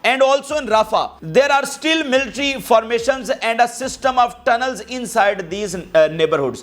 and also in Rafah there are still military formations and a system of tunnels inside these neighborhoods।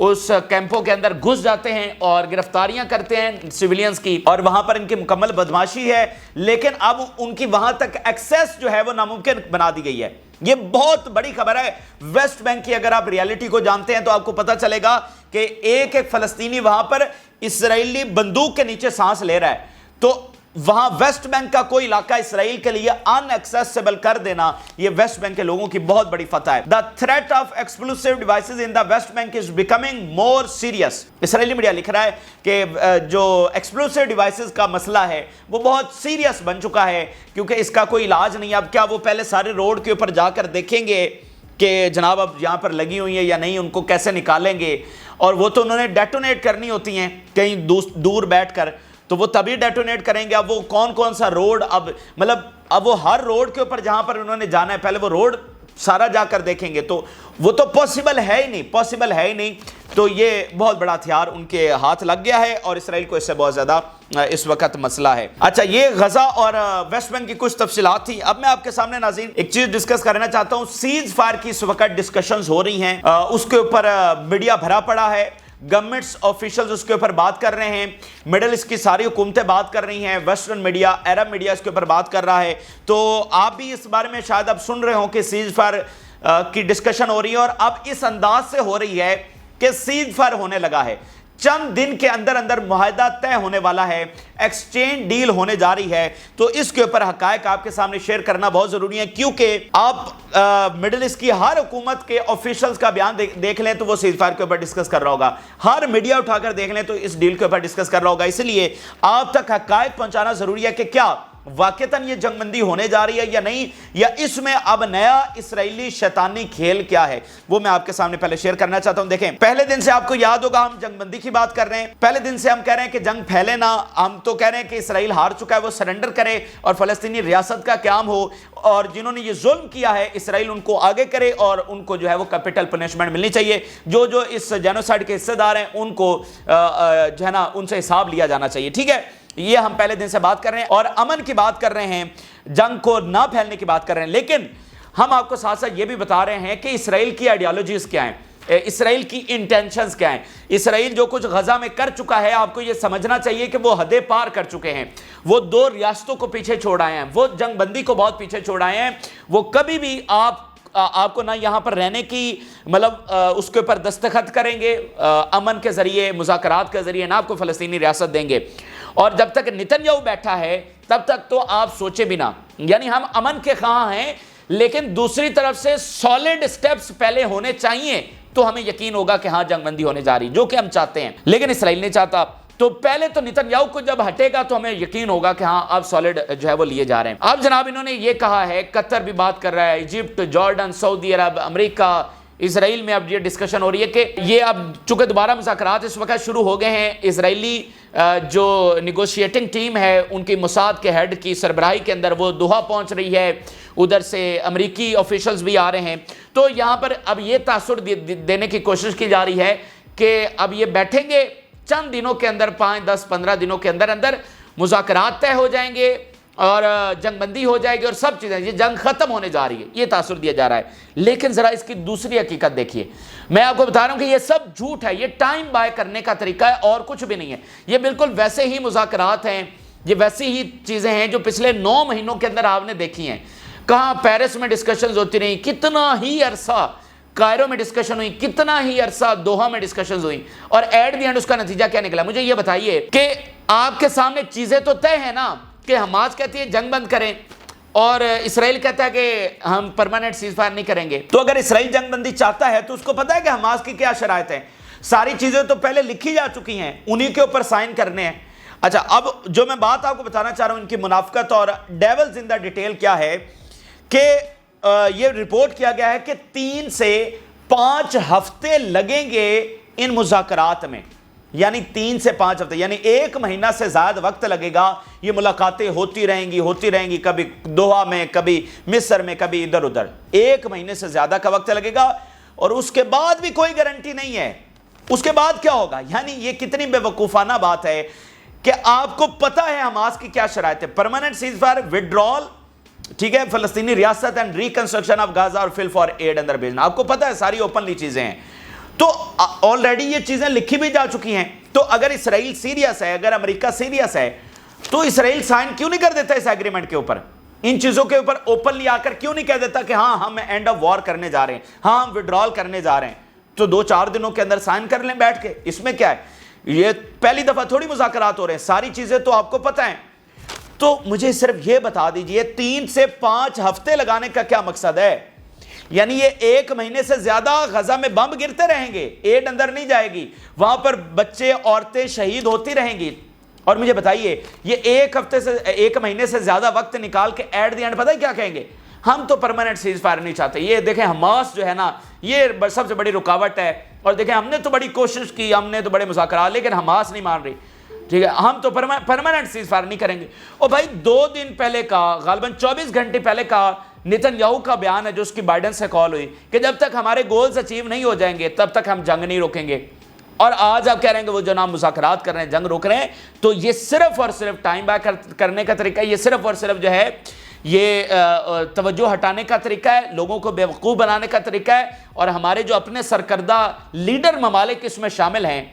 اس کیمپوں کے اندر گھس جاتے ہیں اور گرفتاریاں کرتے ہیں سویلینز کی، اور وہاں پر ان کی مکمل بدماشی ہے، لیکن اب ان کی وہاں تک ایکسیس جو ہے وہ ناممکن بنا دی گئی ہے۔ یہ بہت بڑی خبر ہے ویسٹ بینک کی۔ اگر آپ ریالٹی کو جانتے ہیں تو آپ کو پتا چلے گا کہ ایک ایک فلسطینی وہاں پر اسرائیلی بندوق کے نیچے سانس لے رہا ہے، تو وہاں ویسٹ بینک کا کوئی علاقہ اسرائیل کے لیے ان ایکسیسیبل کر دینا، یہ ویسٹ بینک کے لوگوں کی بہت بڑی فتح ہے۔ The threat of explosive devices in the West Bank is becoming more serious۔ Israeli media لکھ رہا ہے کہ جو ایکسپلوسیو ڈیوائسز کا مسئلہ ہے وہ بہت سیریس بن چکا ہے، کیونکہ اس کا کوئی علاج نہیں۔ اب کیا وہ پہلے سارے روڈ کے اوپر جا کر دیکھیں گے کہ جناب اب یہاں پر لگی ہوئی ہیں یا نہیں، ان کو کیسے نکالیں گے؟ اور وہ تو انہوں نے ڈیٹونیٹ کرنی ہوتی ہیں کہیں دور بیٹھ کر، تو وہ تبھی ڈیٹونیٹ کریں گے۔ اب وہ کون سا روڈ، اب وہ ہر روڈ کے اوپر جہاں پر انہوں نے جانا ہے پہلے وہ روڈ سارا جا کر دیکھیں گے، تو وہ تو پاسبل ہے ہی نہیں۔ تو یہ بہت بڑا ہتھیار ان کے ہاتھ لگ گیا ہے اور اسرائیل کو اس سے بہت زیادہ اس وقت مسئلہ ہے۔ اچھا، یہ غزہ اور ویسٹ بینک کی کچھ تفصیلات تھی۔ اب میں آپ کے سامنے ناظرین ایک چیز ڈسکس کرنا چاہتا ہوں۔ سیز فائر کی اس وقت ڈسکشنز ہو رہی ہیں، اس کے اوپر میڈیا بھرا پڑا ہے، گورنمنٹس آفیشلز اس کے اوپر بات کر رہے ہیں، مڈل ایسٹ کی ساری حکومتیں بات کر رہی ہیں، ویسٹرن میڈیا، عرب میڈیا اس کے اوپر بات کر رہا ہے۔ تو آپ بھی اس بارے میں شاید اب سن رہے ہوں کہ سیز فائر کی ڈسکشن ہو رہی ہے، اور اب اس انداز سے ہو رہی ہے کہ سیز فائر ہونے لگا ہے، چند دن کے اندر معاہدہ طے ہونے والا ہے، ایکسچینج ڈیل ہونے جا رہی ہے۔ تو اس کے اوپر حقائق آپ کے سامنے شیئر کرنا بہت ضروری ہے، کیونکہ آپ مڈل ایسٹ کی ہر حکومت کے آفیشلز کا بیان دیکھ لیں تو وہ سیز فائر کے اوپر ڈسکس کر رہا ہوگا، ہر میڈیا اٹھا کر دیکھ لیں تو اس ڈیل کے اوپر ڈسکس کر رہا ہوگا۔ اس لیے آپ تک حقائق پہنچانا ضروری ہے کہ کیا واقعتاً یہ جنگ بندی ہونے جا رہی ہے یا نہیں، یا اس میں اب نیا اسرائیلی شیطانی کھیل کیا ہے، وہ میں آپ کے سامنے پہلے شیئر کرنا چاہتا ہوں۔ دیکھیں، پہلے دن سے آپ کو یاد ہوگا ہم جنگ بندی کی بات کر رہے ہیں، پہلے دن سے ہم کہہ رہے ہیں کہ جنگ پھیلے نہ، ہم تو کہہ رہے ہیں کہ اسرائیل ہار چکا ہے، وہ سرنڈر کرے اور فلسطینی ریاست کا قیام ہو، اور جنہوں نے یہ ظلم کیا ہے اسرائیل ان کو آگے کرے اور ان کو جو ہے وہ کیپٹل پنشمنٹ ملنی چاہیے، جو اس جینوسائیڈ کے حصے دار ہیں ان کو جو ہے نا ان سے حساب لیا جانا چاہیے، ٹھیک ہے۔ یہ ہم پہلے دن سے بات کر رہے ہیں اور امن کی بات کر رہے ہیں، جنگ کو نہ پھیلنے کی بات کر رہے ہیں، لیکن ہم آپ کو ساتھ ساتھ یہ بھی بتا رہے ہیں کہ اسرائیل کی آئیڈیالوجیز کیا ہیں، اسرائیل کی انٹینشنز کیا ہیں۔ اسرائیل جو کچھ غزہ میں کر چکا ہے، آپ کو یہ سمجھنا چاہیے کہ وہ حدیں پار کر چکے ہیں، وہ 2 ریاستوں کو پیچھے چھوڑ آئے ہیں، وہ جنگ بندی کو بہت پیچھے چھوڑ آئے ہیں، وہ کبھی بھی آپ کو نہ یہاں پر رہنے کی اس کے اوپر دستخط کریں گے امن کے ذریعے، مذاکرات کے ذریعے، نہ آپ کو فلسطینی ریاست دیں گے، اور جب تک نتن یاہو بیٹھا ہے تب تک تو آپ سوچے بھی نہ۔ یعنی ہم امن کے خواہاں ہیں، لیکن دوسری طرف سے سالڈ سٹیپس پہلے ہونے چاہیے تو ہمیں یقین ہوگا کہ ہاں جنگ بندی ہونے جا رہی، جو کہ ہم چاہتے ہیں، لیکن اسرائیل نہیں چاہتا۔ تو پہلے تو نتن یاہو کو جب ہٹے گا تو ہمیں یقین ہوگا کہ ہاں اب سالڈ جو ہے وہ لیے جا رہے ہیں۔ اب جناب انہوں نے یہ کہا ہے، قطر بھی بات کر رہا ہے، ایجپٹ، جارڈن، سعودی عرب، امریکہ، اسرائیل میں اب یہ ڈسکشن ہو رہی ہے کہ یہ اب چونکہ دوبارہ مذاکرات اس وقت شروع ہو گئے ہیں، اسرائیلی جو نیگوشیٹنگ ٹیم ہے ان کی موساد کے ہیڈ کی سربراہی کے اندر وہ دوحہ پہنچ رہی ہے، ادھر سے امریکی آفیشلز بھی آ رہے ہیں، تو یہاں پر اب یہ تاثر دینے کی کوشش کی جا رہی ہے کہ اب یہ بیٹھیں گے چند دنوں کے اندر، 5، 10، 15 دنوں کے اندر مذاکرات طے ہو جائیں گے اور جنگ بندی ہو جائے گی اور سب چیزیں، یہ جنگ ختم ہونے جا رہی ہے، یہ تاثر دیا جا رہا ہے۔ لیکن ذرا اس کی دوسری حقیقت دیکھیے، میں آپ کو بتا رہا ہوں کہ یہ سب جھوٹ ہے، یہ ٹائم بائی کرنے کا طریقہ ہے اور کچھ بھی نہیں ہے، یہ بالکل ویسے ہی مذاکرات ہیں، یہ ویسی ہی چیزیں ہیں جو پچھلے 9 مہینوں کے اندر آپ نے دیکھی ہیں، کہاں پیرس میں ڈسکشنز ہوتی رہیں، کتنا ہی عرصہ کائرو میں ڈسکشن ہوئی، کتنا ہی عرصہ دوحہ میں ڈسکشنز ہوئی، اور ایٹ دی اینڈ اس کا نتیجہ کیا نکلا؟ مجھے یہ بتائیے کہ آپ کے سامنے چیزیں تو طے ہیں نا، کہ حماس کہتی ہے جنگ بند کریں اور اسرائیل کہتا ہے کہ ہم پرماننٹ سیز فائر نہیں کریں گے۔ تو اگر اسرائیل جنگ بندی چاہتا ہے تو اس کو پتا ہے کہ حماس کی کیا شرائط ہیں، ساری چیزیں تو پہلے لکھی جا چکی ہیں، انہی کے اوپر سائن کرنے ہیں۔ اچھا، اب جو میں بات آپ کو بتانا چاہ رہا ہوں ان کی منافقت اور ڈیولز ان دا ڈیٹیل کیا ہے، کہ یہ رپورٹ کیا گیا ہے کہ 3 سے 5 ہفتے لگیں گے ان مذاکرات میں، یعنی 3 سے 5 ہفتے، یعنی 1 مہینہ سے زائد وقت لگے گا، یہ ملاقاتیں ہوتی رہیں گی، کبھی دوحہ میں، کبھی مصر میں، کبھی ادھر ادھر، 1 مہینے سے زیادہ کا وقت لگے گا، اور اس کے بعد بھی کوئی گارنٹی نہیں ہے اس کے بعد کیا ہوگا۔ یعنی یہ کتنی بے وقوفانہ بات ہے کہ آپ کو پتا ہے حماس کی کیا شرائط ہے، پرماننٹ سیز فائر، وڈرال، ٹھیک ہے، فلسطینی ریاست اینڈ ریکنسٹرکشن آف غزہ اور فل فار ایڈ اندر بھیجنا، آپ کو پتا ہے ساری اوپنلی چیزیں ہیں۔ تو آلریڈی یہ چیزیں لکھی بھی جا چکی ہیں. تو اگر اسرائیل سیریس ہے, اگر امریکہ سیریس ہے, تو اسرائیل سائن کیوں نہیں کر دیتا اس ایگریمنٹ کے اوپر؟ ان چیزوں کے اوپر اوپنلی آ کر کیوں نہیں کہہ دیتا کہ ہاں ہم اینڈ آف وار کرنے جا رہے ہیں, ہاں ہم وڈرال کرنے جا رہے ہیں؟ تو 2-4 دنوں کے اندر سائن کر لیں بیٹھ کے, اس میں کیا ہے؟ یہ پہلی دفعہ تھوڑی مذاکرات ہو رہے ہیں, ساری چیزیں تو آپ کو پتہ ہیں. تو مجھے صرف یہ بتا دیجئے 3 سے 5 ہفتے لگانے کا کیا مقصد ہے؟ یعنی یہ 1 مہینے سے زیادہ غزہ میں بم گرتے رہیں گے, ایڈ اندر نہیں جائے گی, وہاں پر بچے عورتیں شہید ہوتی رہیں گی. اور مجھے بتائیے یہ 1 مہینے سے زیادہ وقت نکال کے ایٹ دی اینڈ پتہ ہے کیا کہیں گے؟ ہم تو پرماننٹ سیز فائر نہیں چاہتے. یہ دیکھیں حماس جو ہے نا, یہ سب سے بڑی رکاوٹ ہے. اور دیکھیں ہم نے تو بڑی کوشش کی, ہم نے تو بڑے مذاکرات, لیکن حماس نہیں مان رہی. ٹھیک ہے, ہم تو پرماننٹ سیز فائر نہیں کریں گے. اور بھائی 2 دن پہلے کا, غالباً 24 گھنٹے پہلے کا نیتن یاہو کا بیان ہے جو اس کی بائیڈن سے کال ہوئی کہ جب تک ہمارے گولز اچیو نہیں ہو جائیں گے تب تک ہم جنگ نہیں روکیں گے. اور آج آپ کہہ رہے ہیں کہ وہ جو نام مذاکرات کر رہے ہیں, جنگ روک رہے ہیں. تو یہ صرف اور صرف ٹائم بائی کرنے کا طریقہ ہے, یہ صرف اور صرف جو ہے یہ توجہ ہٹانے کا طریقہ ہے, لوگوں کو بیوقوف بنانے کا طریقہ ہے. اور ہمارے جو اپنے سرکردہ لیڈر ممالک اس میں شامل ہیں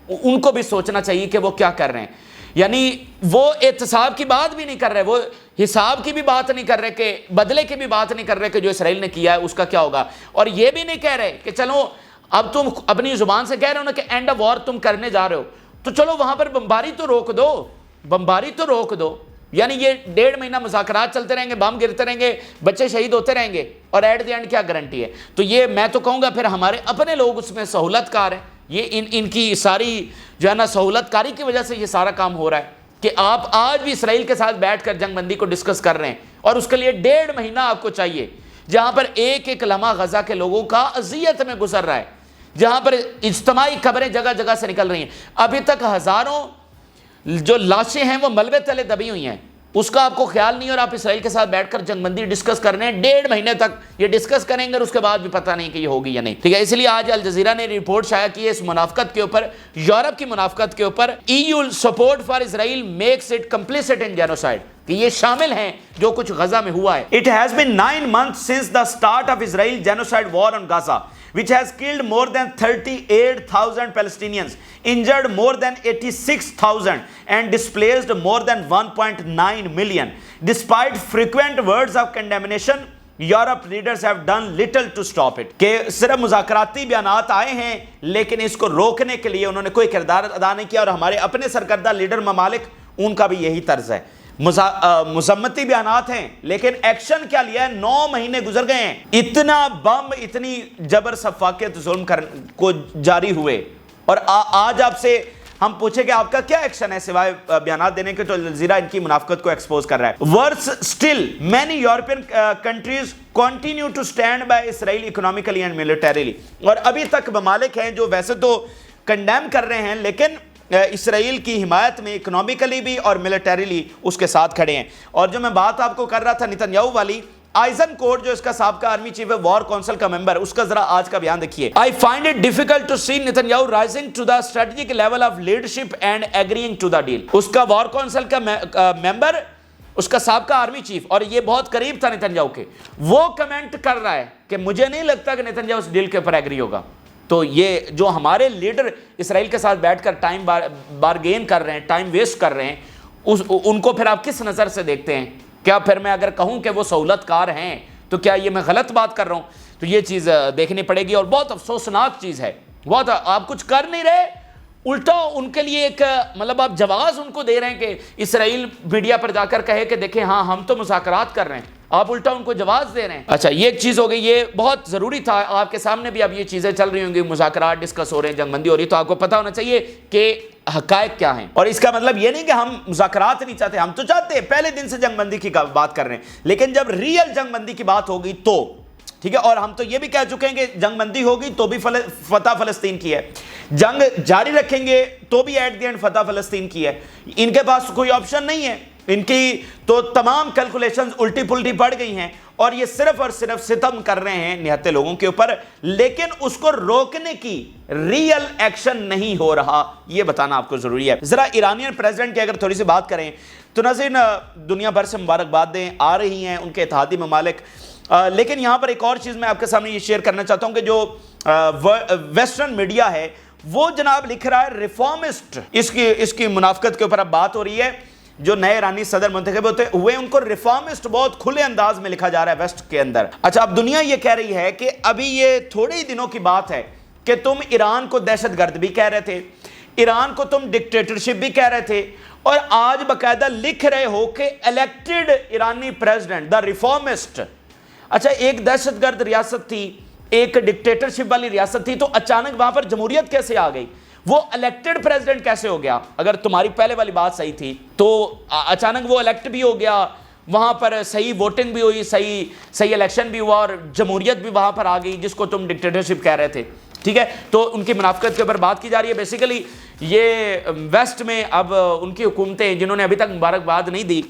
ان کو بھی سوچنا چاہیے کہ وہ کیا کر رہے ہیں. یعنی وہ احتساب کی بات بھی نہیں کر رہے, وہ حساب کی بھی بات نہیں کر رہے, کہ بدلے کی بھی بات نہیں کر رہے کہ جو اسرائیل نے کیا ہے اس کا کیا ہوگا. اور یہ بھی نہیں کہہ رہے کہ چلو اب تم اپنی زبان سے کہہ رہے ہو نا کہ اینڈ آف وار تم کرنے جا رہے ہو, تو چلو وہاں پر بمباری تو روک دو, بمباری تو روک دو. یعنی یہ 1.5 مہینہ مذاکرات چلتے رہیں گے, بم گرتے رہیں گے, بچے شہید ہوتے رہیں گے, اور ایٹ دی اینڈ کیا گارنٹی ہے؟ تو یہ میں تو کہوں گا پھر ہمارے اپنے لوگ اس میں سہولت کار ہیں. یہ ان کی ساری جو ہے نا سہولت کاری کی وجہ سے یہ سارا کام ہو رہا ہے کہ آپ آج بھی اسرائیل کے ساتھ بیٹھ کر جنگ بندی کو ڈسکس کر رہے ہیں, اور اس کے لیے 1.5 مہینہ آپ کو چاہیے, جہاں پر ایک لمحہ غزہ کے لوگوں کا اذیت میں گزر رہا ہے, جہاں پر اجتماعی خبریں جگہ جگہ سے نکل رہی ہیں. ابھی تک ہزاروں جو لاشیں ہیں وہ ملبے تلے دبی ہوئی ہیں, اس کا آپ کو خیال نہیں, اور آپ اسرائیل کے ساتھ بیٹھ کر جنگ بندی ڈسکس کر رہے ہیں. 1.5 مہینے تک یہ ڈسکس کریں گے اور اس کے بعد بھی پتہ نہیں کہ یہ ہوگی یا نہیں. ٹھیک ہے, اس لیے آج الجزیرہ نے رپورٹ شائع کی ہے اس منافقت کے اوپر, یورپ کی منافقت کے اوپر. EU support for Israel makes it complicit in genocide, کہ یہ شامل ہیں جو کچھ غزہ میں ہوا ہے. It has been 9 months since the start of Israel genocide war on Gaza, which has killed more than 38,000 Palestinians, injured more than 86,000 and displaced more than 1.9 million. Despite frequent words of condemnation, Europe leaders have done little to stop it. کہ صرف مذاکراتی بیانات آئے ہیں لیکن اس کو روکنے کے لیے انہوں نے کوئی کردار ادا نہیں کیا. اور ہمارے اپنے سرکردہ لیڈر ممالک ان کا بھی یہی طرز ہے, مذمتی بیانات ہیں لیکن ایکشن کیا لیا ہے؟ 9 مہینے گزر گئے ہیں, اتنا بم, اتنی جبر سفاکت ظلم کو جاری ہوئے, اور آج آپ سے ہم پوچھیں کہ آپ کا کیا ایکشن ہے سوائے بیانات دینے کے؟ تو الجزیرہ ان کی منافقت کو ایکسپوز کر رہا ہے. Worse still, many European countries continue to stand by Israel economically and militarily. اور ابھی تک ممالک ہیں جو ویسے تو کنڈیم کر رہے ہیں لیکن اسرائیل کی حمایت میں اکنامکلی بھی اور ملٹریلی اس کے ساتھ کھڑے ہیں. اور جو میں بات آپ کو کر رہا تھا نیتن یاہو والی, آئزن کوٹ جو اس کا سابقہ آرمی چیف ہے, وار کونسل کا ممبر, اس کا ذرا آج کا بیان دیکھیے. I find it difficult to see Netanyahu rising to the strategic level of leadership and agreeing to the deal. اس کا وار کونسل کا ممبر, اس کا سابقہ آرمی چیف, اور یہ بہت قریب تھا نیتن یاہو کے, وہ کمنٹ کر رہا ہے کہ مجھے نہیں لگتا کہ نیتن یاہو اس ڈیل کے اوپر ایگری ہوگا. تو یہ جو ہمارے لیڈر اسرائیل کے ساتھ بیٹھ کر ٹائم بارگین کر رہے ہیں, ٹائم ویسٹ کر رہے ہیں, ان کو پھر آپ کس نظر سے دیکھتے ہیں؟ کیا پھر میں اگر کہوں کہ وہ سہولت کار ہیں تو کیا یہ میں غلط بات کر رہا ہوں؟ تو یہ چیز دیکھنی پڑے گی, اور بہت افسوسناک چیز ہے. بہت, آپ کچھ کر نہیں رہے, الٹا ان کے لیے ایک مطلب آپ جواز ان کو دے رہے ہیں کہ اسرائیل میڈیا پر جا کر کہے کہ دیکھیں ہاں ہم تو مذاکرات کر رہے ہیں, آپ الٹا ان کو جواز دے رہے ہیں. اچھا, یہ ایک چیز ہو گئی, یہ بہت ضروری تھا. آپ کے سامنے بھی اب یہ چیزیں چل رہی ہوں گی, مذاکرات ڈسکس ہو رہے ہیں, جنگ بندی ہو رہی ہے, تو آپ کو پتہ ہونا چاہیے کہ حقائق کیا ہیں. اور اس کا مطلب یہ نہیں کہ ہم مذاکرات نہیں چاہتے, ہم تو چاہتے ہیں, پہلے دن سے جنگ بندی کی بات کر رہے ہیں, لیکن جب ریئل جنگ بندی کی بات ہوگی تو ٹھیک ہے. اور ہم تو یہ بھی کہہ چکے ہیں کہ جنگ بندی ہوگی تو بھی فتح فلسطین کی ہے, جنگ جاری رکھیں گے تو بھی ایٹ دی اینڈ فتح فلسطین کی ہے. ان کے پاس کوئی آپشن نہیں ہے, ان کی تو تمام کیلکولیشنز الٹی پلٹی پڑ گئی ہیں, اور یہ صرف اور صرف ستم کر رہے ہیں نہتے لوگوں کے اوپر, لیکن اس کو روکنے کی ریئل ایکشن نہیں ہو رہا, یہ بتانا آپ کو ضروری ہے. ذرا ایرانین پریزیڈنٹ کی اگر تھوڑی سی بات کریں تو ناظرین دنیا بھر سے مبارکبادیں آ رہی ہیں ان کے اتحادی ممالک, لیکن یہاں پر ایک اور چیز میں آپ کے سامنے یہ شیئر کرنا چاہتا ہوں کہ جو ویسٹرن میڈیا ہے وہ جناب لکھ رہا ہے ریفارمسٹ، اس کی منافقت کے اوپر اب بات ہو رہی ہے، جو نئے ایرانی صدر منتخب ہوتے ہوئے ان کو ریفارمسٹ بہت کھلے انداز میں لکھا جا رہا ہے ویسٹ کے اندر۔ اچھا، اب دنیا یہ کہہ رہی ہے کہ ابھی یہ تھوڑے ہی دنوں کی بات ہے کہ تم ایران کو دہشت گرد بھی کہہ رہے تھے، ایران کو تم ڈکٹیٹرشپ بھی کہہ رہے تھے، اور آج باقاعدہ لکھ رہے ہو کہ الیکٹڈ ایرانی پریزیڈنٹ دا ریفارمسٹ۔ اچھا، ایک دہشت گرد ریاست تھی، ایک ڈکٹیٹرشپ والی ریاست تھی، تو اچانک وہاں پر جمہوریت کیسے آ گئی؟ وہ الیکٹڈ پریزیڈنٹ کیسے ہو گیا؟ اگر تمہاری پہلے والی بات صحیح تھی تو اچانک وہ الیکٹ بھی ہو گیا، وہاں پر صحیح ووٹنگ بھی ہوئی، صحیح الیکشن بھی ہوا، اور جمہوریت بھی وہاں پر آ گئی جس کو تم ڈکٹیٹرشپ کہہ رہے تھے، ٹھیک ہے؟ تو ان کی منافقت کے اوپر بات کی جا رہی ہے۔ بیسیکلی یہ ویسٹ میں اب ان کی حکومتیں جنہوں نے ابھی تک مبارکباد نہیں دی،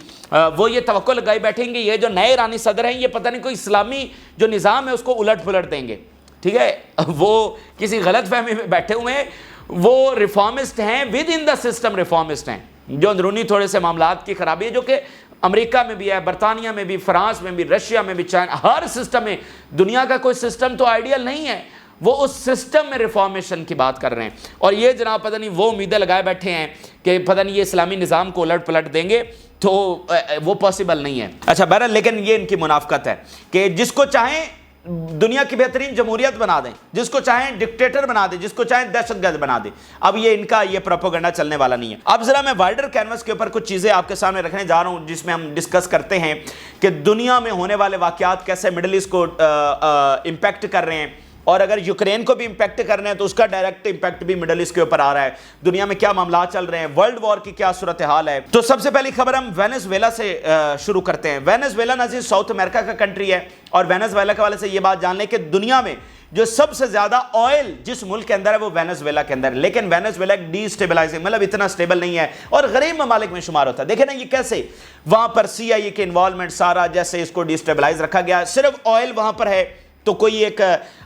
وہ یہ توقع لگائی بیٹھیں گے یہ جو نئے ایرانی صدر ہیں یہ پتہ نہیں کوئی اسلامی جو نظام ہے اس کو الٹ پلٹ دیں گے، ٹھیک ہے؟ وہ کسی غلط فہمی میں بیٹھے ہوئے ہیں، وہ ریفارمسٹ ہیں، with in the system reformist ہیں، جو اندرونی تھوڑے سے معاملات کی خرابی ہے جو کہ امریکہ میں بھی ہے، برطانیہ میں بھی، فرانس میں بھی، رشیا میں بھی، چائنا، ہر سسٹم میں، دنیا کا کوئی سسٹم تو آئیڈیل نہیں ہے، وہ اس سسٹم میں ریفارمیشن کی بات کر رہے ہیں، اور یہ جناب پتہ نہیں وہ امیدیں لگائے بیٹھے ہیں کہ پتہ نہیں یہ اسلامی نظام کو الٹ پلٹ دیں گے، تو وہ پاسبل نہیں ہے۔ اچھا بہرحال، لیکن یہ ان کی منافقت ہے کہ جس کو چاہیں دنیا کی بہترین جمہوریت بنا دیں، جس کو چاہیں ڈکٹیٹر بنا دیں، جس کو چاہیں دہشت گرد بنا دیں۔ اب یہ ان کا یہ پروپیگنڈا چلنے والا نہیں ہے۔ اب ذرا میں وائڈر کینوس کے اوپر کچھ چیزیں آپ کے سامنے رکھنے جا رہا ہوں جس میں ہم ڈسکس کرتے ہیں کہ دنیا میں ہونے والے واقعات کیسے مڈل ایسٹ کو امپیکٹ کر رہے ہیں، اور اگر یوکرین کو بھی امپیکٹ کرنا ہے تو اس کا ڈائریکٹ امپیکٹ بھی مڈل ایسٹ کے اوپر آ رہا ہے۔ دنیا میں کیا معاملات چل رہے ہیں، ورلڈ وار کی کیا صورتحال ہے۔ تو سب سے پہلی خبر ہم وینزویلا سے شروع کرتے ہیں۔ وینزویلا ناظرین ساؤتھ امریکہ کا کنٹری ہے، اور وینزویلا کے حوالے سے یہ بات جان لیں کہ دنیا میں جو سب سے زیادہ آئل جس ملک کے اندر ہے وہ وینزویلا کے اندر ہے، لیکن وینزویلا ایک ڈی اسٹیبلائزنگ، مطلب اتنا اسٹیبل نہیں ہے اور غریب ممالک میں شمار ہوتا ہے۔ دیکھیں نا یہ کیسے وہاں پر سی آئی اے کے انوالومنٹ سارا جیسے اس کو ڈی اسٹیبلائز رکھا گیا، صرف آئل وہاں پر ہے تو کوئی ایک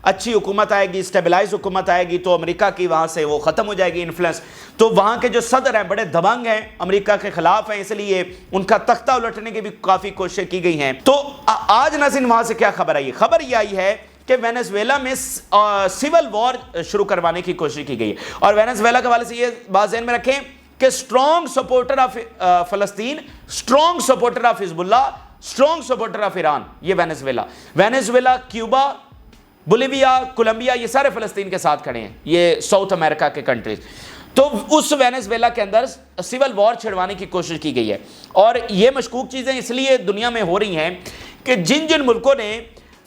اچھی حکومت آئے گی، اسٹیبلائز حکومت آئے گی تو امریکہ کی وہاں سے وہ ختم ہو جائے گی انفلوئنس۔ تو وہاں کے جو صدر ہیں بڑے دبنگ ہیں، امریکہ کے خلاف ہیں، اس لیے ان کا تختہ الٹنے کی بھی کافی کوششیں کی گئی ہیں۔ تو آج ناظرین وہاں سے کیا خبر آئی ہے؟ خبر یہ آئی ہے کہ وینزویلا میں سول وار شروع کروانے کی کوشش کی گئی ہے، اور وینزویلا کے حوالے سے یہ بات ذہن میں رکھیں کہ اسٹرانگ سپورٹر آف فلسطین، اسٹرانگ سپورٹر آف حزب اللہ، اسٹرانگ سپورٹر آف ایران، یہ وینزویلا، کیوبا، بولیویا، کولمبیا، یہ سارے فلسطین کے ساتھ کھڑے ہیں، یہ ساؤتھ امریکہ کے کنٹریز۔ تو اس وینزویلا کے اندر سول وار چھڑوانے کی کوشش کی گئی ہے، اور یہ مشکوک چیزیں اس لیے دنیا میں ہو رہی ہیں کہ جن ملکوں نے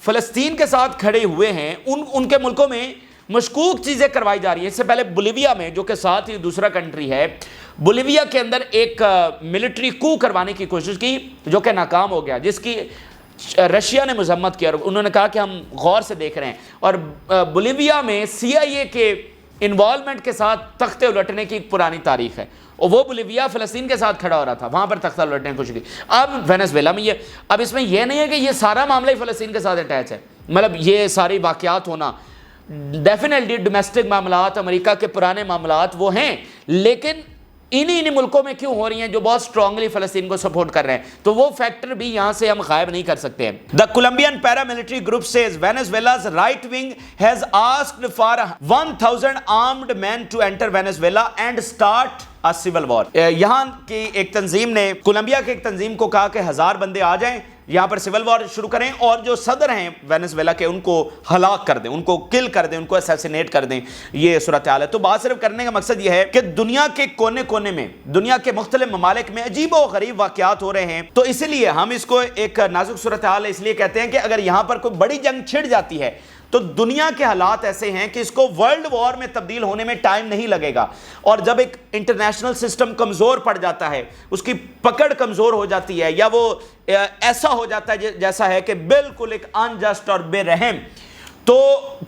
فلسطین کے ساتھ کھڑے ہوئے ہیں ان کے ملکوں میں مشکوک چیزیں کروائی جا رہی ہیں۔ اس سے پہلے بولیویا میں، جو کہ ساتھ ہی دوسرا کنٹری ہے، بولیویا کے اندر ایک ملٹری کو کروانے کی کوشش کی جو کہ ناکام ہو گیا، جس کی رشیا نے مذمت کیا، اور انہوں نے کہا کہ ہم غور سے دیکھ رہے ہیں، اور بولیویا میں سی آئی اے کے انوالومنٹ کے ساتھ تختے الٹنے کی ایک پرانی تاریخ ہے، اور وہ بولیویا فلسطین کے ساتھ کھڑا ہو رہا تھا، وہاں پر تختہ الٹنے کی کوشش کی۔ اب وینزویلا میں اب اس میں یہ نہیں ہے کہ یہ سارا معاملہ ہی فلسطین کے ساتھ اٹیچ ہے، مطلب یہ ساری واقعات ہونا ڈیفینیٹلی ڈومیسٹک معاملات، امریکہ کے پرانے معاملات وہ ہیں، لیکن انہی ملکوں میں کیوں ہو رہی ہیں جو بہت سٹرونگلی فلسطین کو سپورٹ کر رہے ہیں، تو وہ فیکٹر بھی یہاں سے ہم غائب نہیں کر سکتے ہیں۔ The Colombian paramilitary group says Venezuela's right wing has asked for 1,000 armed men to enter Venezuela and start a civil war۔ یہاں کی ایک تنظیم نے، کولمبیا کی ایک تنظیم کو کہا کہ 1000 بندے آ جائیں، یہاں پر سول وار شروع کریں، اور جو صدر ہیں وینزویلا کے ان کو ہلاک کر دیں، ان کو کل کر دیں، ان کو اسیسینیٹ کر دیں۔ یہ صورتحال ہے۔ تو بات صرف کرنے کا مقصد یہ ہے کہ دنیا کے کونے کونے میں، دنیا کے مختلف ممالک میں عجیب و غریب واقعات ہو رہے ہیں، تو اسی لیے ہم اس کو ایک نازک صورتحال ہے اس لیے کہتے ہیں کہ اگر یہاں پر کوئی بڑی جنگ چھڑ جاتی ہے تو دنیا کے حالات ایسے ہیں کہ اس کو ورلڈ وار میں تبدیل ہونے میں ٹائم نہیں لگے گا، اور جب ایک انٹرنیشنل سسٹم کمزور پڑ جاتا ہے، اس کی پکڑ کمزور ہو جاتی ہے، یا وہ ایسا ہو جاتا ہے جیسا ہے کہ بالکل ایک انجسٹ اور بے رحم، تو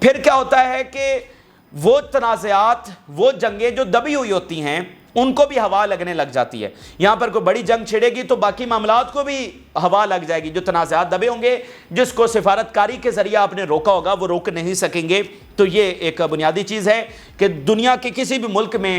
پھر کیا ہوتا ہے کہ وہ تنازعات، وہ جنگیں جو دبی ہوئی ہوتی ہیں ان کو بھی ہوا لگنے لگ جاتی ہے۔ یہاں پر کوئی بڑی جنگ چھڑے گی تو باقی معاملات کو بھی ہوا لگ جائے گی، جو تنازعات دبے ہوں گے، جس کو سفارتکاری کے ذریعے آپ نے روکا ہوگا وہ روک نہیں سکیں گے۔ تو یہ ایک بنیادی چیز ہے کہ دنیا کے کسی بھی ملک میں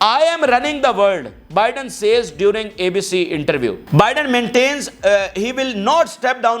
I am running the world, Biden says during ABC interview. Biden maintains he will not step down